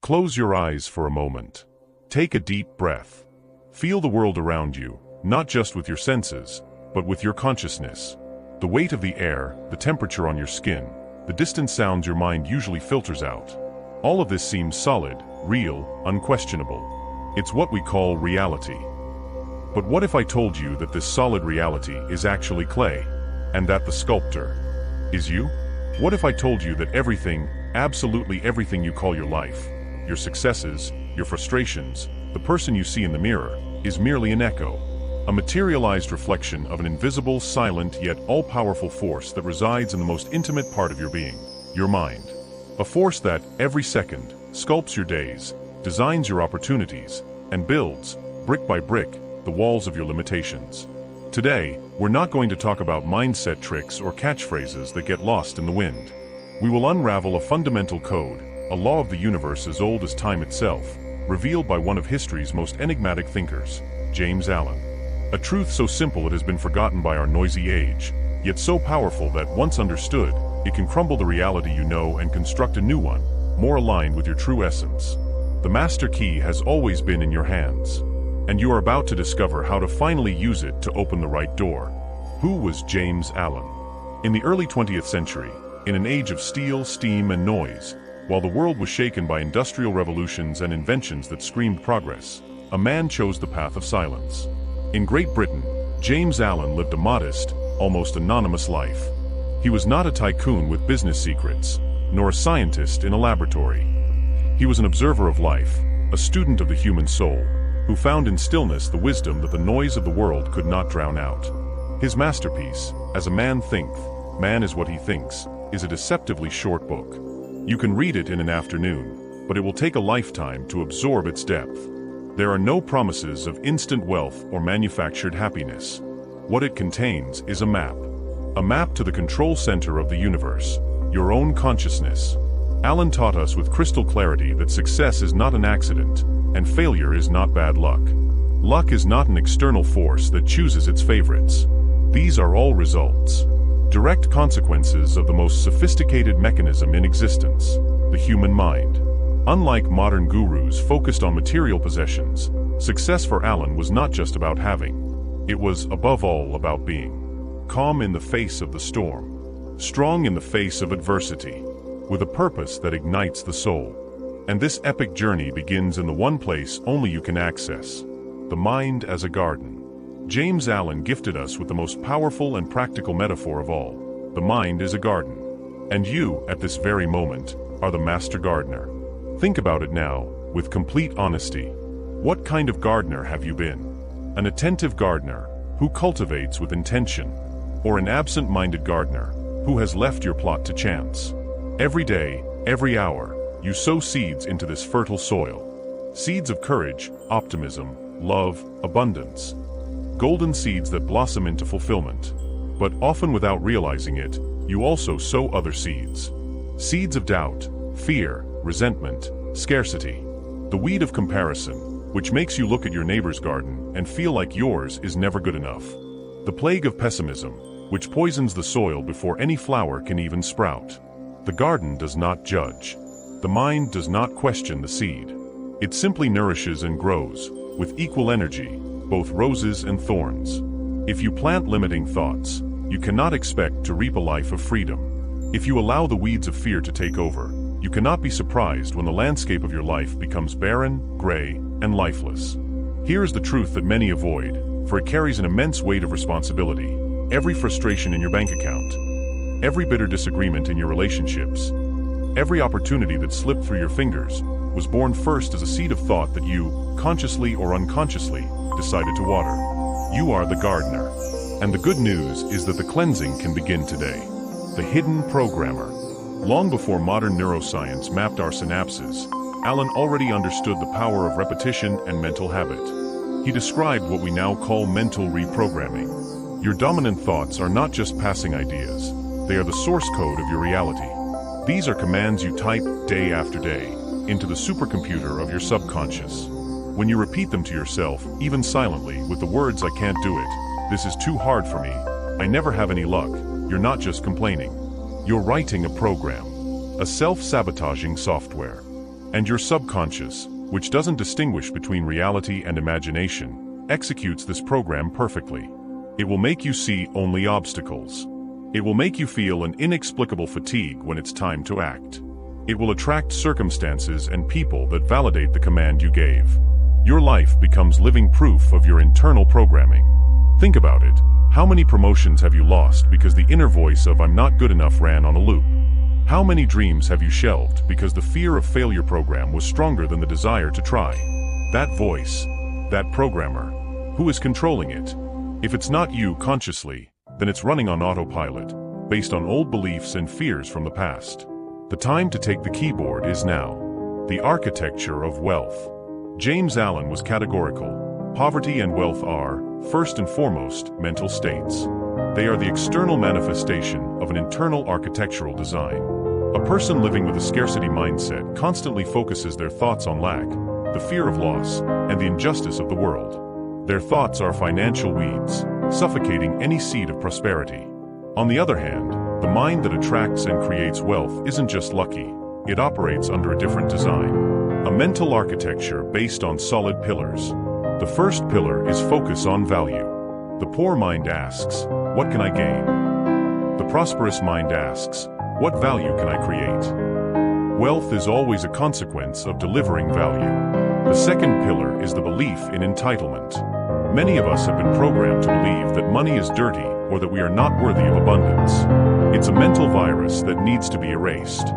Close your eyes for a moment. Take a deep breath. Feel the world around you, not just with your senses, but with your consciousness. The weight of the air, the temperature on your skin, the distant sounds your mind usually filters out. All of this seems solid, real, unquestionable. It's what we call reality. But what if I told you that this solid reality is actually clay, and that the sculptor is you? What if I told you that everything, absolutely everything you call your life, your successes, your frustrations, the person you see in the mirror, is merely an echo, a materialized reflection of an invisible, silent, yet all-powerful force that resides in the most intimate part of your being, your mind. A force that, every second, sculpts your days, designs your opportunities, and builds, brick by brick, the walls of your limitations. Today, we're not going to talk about mindset tricks or catchphrases that get lost in the wind. We will unravel a fundamental code, a law of the universe as old as time itself, revealed by one of history's most enigmatic thinkers, James Allen. A truth so simple it has been forgotten by our noisy age, yet so powerful that once understood, it can crumble the reality you know and construct a new one, more aligned with your true essence. The master key has always been in your hands, and you are about to discover how to finally use it to open the right door. Who was James Allen? In the early 20th century, in an age of steel, steam, and noise, while the world was shaken by industrial revolutions and inventions that screamed progress, a man chose the path of silence. In Great Britain, James Allen lived a modest, almost anonymous life. He was not a tycoon with business secrets, nor a scientist in a laboratory. He was an observer of life, a student of the human soul, who found in stillness the wisdom that the noise of the world could not drown out. His masterpiece, As a Man Thinketh, Man is What He Thinks, is a deceptively short book. You can read it in an afternoon, but it will take a lifetime to absorb its depth. There are no promises of instant wealth or manufactured happiness. What it contains is a map to the control center of the universe, your own consciousness. Allen taught us with crystal clarity that success is not an accident, and failure is not bad luck. Luck is not an external force that chooses its favorites. These are all results, direct consequences of the most sophisticated mechanism in existence, the human mind. Unlike modern gurus focused on material possessions, success for Allen was not just about having. It was, above all, about being. Calm in the face of the storm. Strong in the face of adversity. With a purpose that ignites the soul. And this epic journey begins in the one place only you can access. The mind as a garden. James Allen gifted us with the most powerful and practical metaphor of all. The mind is a garden. And you, at this very moment, are the master gardener. Think about it now, with complete honesty. What kind of gardener have you been? An attentive gardener, who cultivates with intention, or an absent-minded gardener, who has left your plot to chance? Every day, every hour, you sow seeds into this fertile soil. Seeds of courage, optimism, love, abundance. Golden seeds that blossom into fulfillment. But often without realizing it, you also sow other seeds. Seeds of doubt, fear, resentment, scarcity. The weed of comparison, which makes you look at your neighbor's garden and feel like yours is never good enough. The plague of pessimism, which poisons the soil before any flower can even sprout. The garden does not judge. The mind does not question the seed. It simply nourishes and grows, with equal energy, both roses and thorns. If you plant limiting thoughts, you cannot expect to reap a life of freedom. If you allow the weeds of fear to take over, you cannot be surprised when the landscape of your life becomes barren, gray, and lifeless. Here is the truth that many avoid, for it carries an immense weight of responsibility. Every frustration in your bank account, every bitter disagreement in your relationships, every opportunity that slipped through your fingers was born first as a seed of thought that you, consciously or unconsciously, decided to water. You are the gardener. And the good news is that the cleansing can begin today. The hidden programmer. Long before modern neuroscience mapped our synapses, Allen already understood the power of repetition and mental habit. He described what we now call mental reprogramming. Your dominant thoughts are not just passing ideas. They are the source code of your reality. These are commands you type day after day into the supercomputer of your subconscious. When you repeat them to yourself, even silently, with the words "I can't do it," "This is too hard for me," "I never have any luck," you're not just complaining. You're writing a program, a self-sabotaging software. And your subconscious, which doesn't distinguish between reality and imagination, executes this program perfectly. It will make you see only obstacles. It will make you feel an inexplicable fatigue when it's time to act. It will attract circumstances and people that validate the command you gave. Your life becomes living proof of your internal programming. Think about it. How many promotions have you lost because the inner voice of "I'm not good enough" ran on a loop? How many dreams have you shelved because the fear of failure program was stronger than the desire to try? That voice, that programmer, who is controlling it? If it's not you consciously, then it's running on autopilot, based on old beliefs and fears from the past. The time to take the keyboard is now. The architecture of wealth. James Allen was categorical. Poverty and wealth are, first and foremost, mental states. They are the external manifestation of an internal architectural design. A person living with a scarcity mindset constantly focuses their thoughts on lack, the fear of loss, and the injustice of the world. Their thoughts are financial weeds, suffocating any seed of prosperity. On the other hand, the mind that attracts and creates wealth isn't just lucky, it operates under a different design. A mental architecture based on solid pillars. The first pillar is focus on value. The poor mind asks, what can I gain? The prosperous mind asks, what value can I create? Wealth is always a consequence of delivering value. The second pillar is the belief in entitlement. Many of us have been programmed to believe that money is dirty or that we are not worthy of abundance. It's a mental virus that needs to be erased.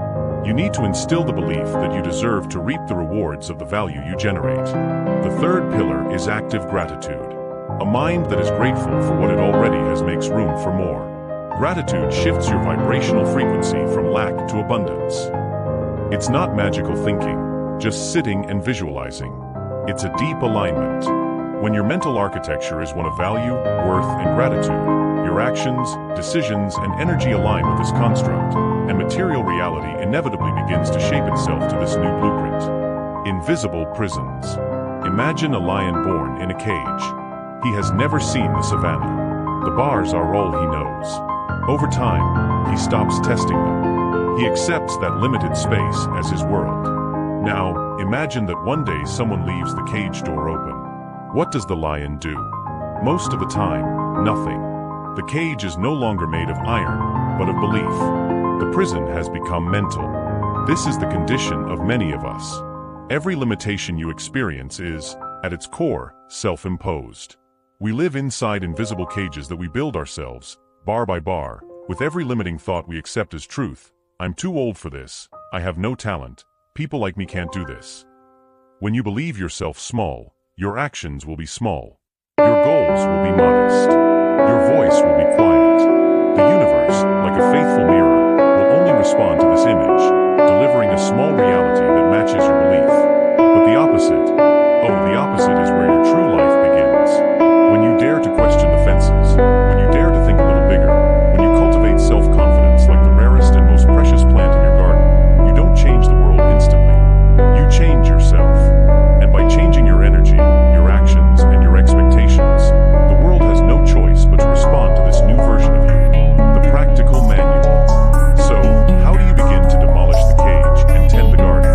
You need to instill the belief that you deserve to reap the rewards of the value you generate. The third pillar is active gratitude. A mind that is grateful for what it already has makes room for more. Gratitude shifts your vibrational frequency from lack to abundance. It's not magical thinking, just sitting and visualizing. It's a deep alignment. When your mental architecture is one of value, worth, and gratitude, your actions, decisions, and energy align with this construct, and material reality inevitably begins to shape itself to this new blueprint. Invisible prisons. Imagine a lion born in a cage. He has never seen the savannah. The bars are all he knows. Over time, he stops testing them. He accepts that limited space as his world. Now, imagine that one day someone leaves the cage door open. What does the lion do? Most of the time, nothing. The cage is no longer made of iron, but of belief. The prison has become mental. This is the condition of many of us. Every limitation you experience is, at its core, self-imposed. We live inside invisible cages that we build ourselves, bar by bar, with every limiting thought we accept as truth. I'm too old for this, I have no talent, people like me can't do this. When you believe yourself small, your actions will be small. Your goals will be modest. Your voice will be quiet. The universe, like a faithful mirror, will only respond to this image, delivering a small reality that matches your belief. But the opposite is where your true life begins. When you dare to question the fences, when you dare to think a little bigger, when you cultivate self-confidence like the rarest and most precious plant in your garden, you don't change the world instantly. You change yourself. And by changing your energy, your actions, and your expectations, the world has no choice but to respond to this new version of you. The practical manual. So, how do you begin to demolish the cage and tend the garden?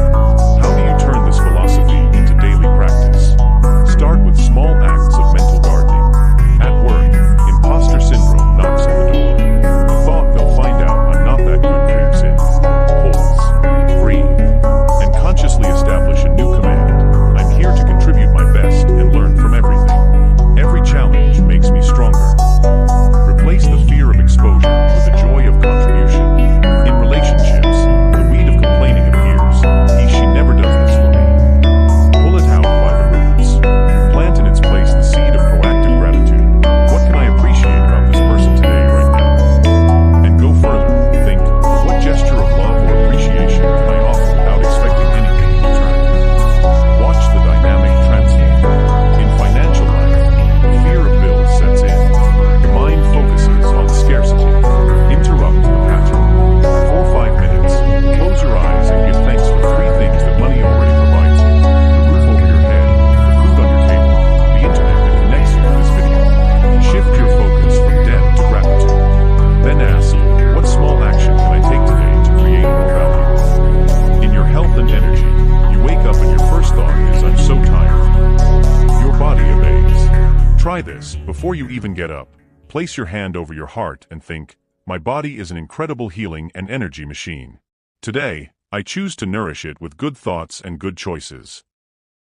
Try this. Before you even get up, place your hand over your heart and think, my body is an incredible healing and energy machine. Today, I choose to nourish it with good thoughts and good choices.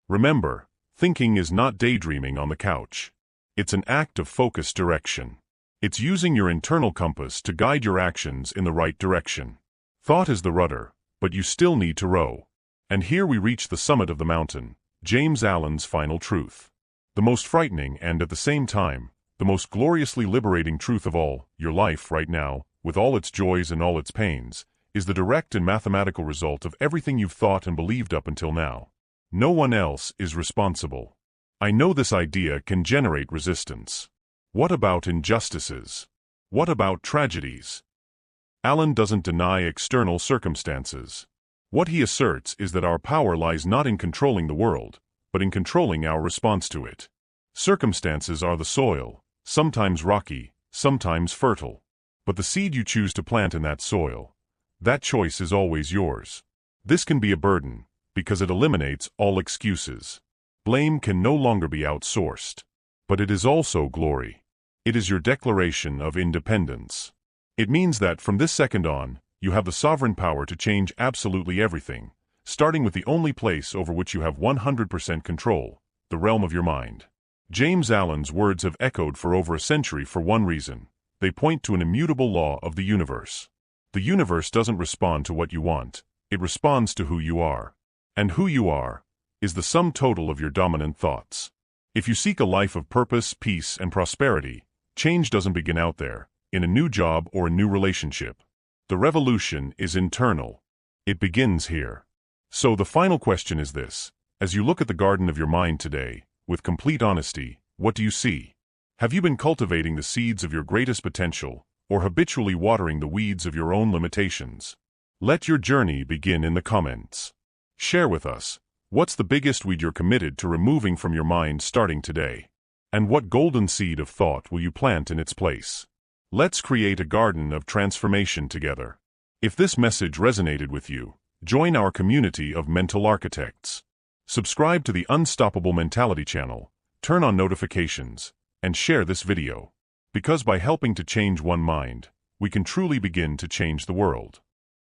Remember, thinking is not daydreaming on the couch. It's an act of focused direction. It's using your internal compass to guide your actions in the right direction. Thought is the rudder, but you still need to row. And here we reach the summit of the mountain, James Allen's final truth. The most frightening and, at the same time, the most gloriously liberating truth of all, your life right now, with all its joys and all its pains, is the direct and mathematical result of everything you've thought and believed up until now. No one else is responsible. I know this idea can generate resistance. What about injustices? What about tragedies? Allen doesn't deny external circumstances. What he asserts is that our power lies not in controlling the world, but in controlling our response to it. Circumstances are the soil, sometimes rocky, sometimes fertile. But the seed you choose to plant in that soil, that choice is always yours. This can be a burden, because it eliminates all excuses. Blame can no longer be outsourced. But it is also glory. It is your declaration of independence. It means that from this second on, you have the sovereign power to change absolutely everything, starting with the only place over which you have 100% control, the realm of your mind. James Allen's words have echoed for over a century for one reason. They point to an immutable law of the universe. The universe doesn't respond to what you want, it responds to who you are. And who you are is the sum total of your dominant thoughts. If you seek a life of purpose, peace, and prosperity, change doesn't begin out there, in a new job or a new relationship. The revolution is internal. It begins here. So the final question is this: as you look at the garden of your mind today, with complete honesty, what do you see? Have you been cultivating the seeds of your greatest potential, or habitually watering the weeds of your own limitations? Let your journey begin in the comments. Share with us, what's the biggest weed you're committed to removing from your mind starting today? And what golden seed of thought will you plant in its place? Let's create a garden of transformation together. If this message resonated with you, join our community of mental architects. Subscribe to the Unstoppable Mentality channel, turn on notifications, and share this video. Because by helping to change one mind, we can truly begin to change the world.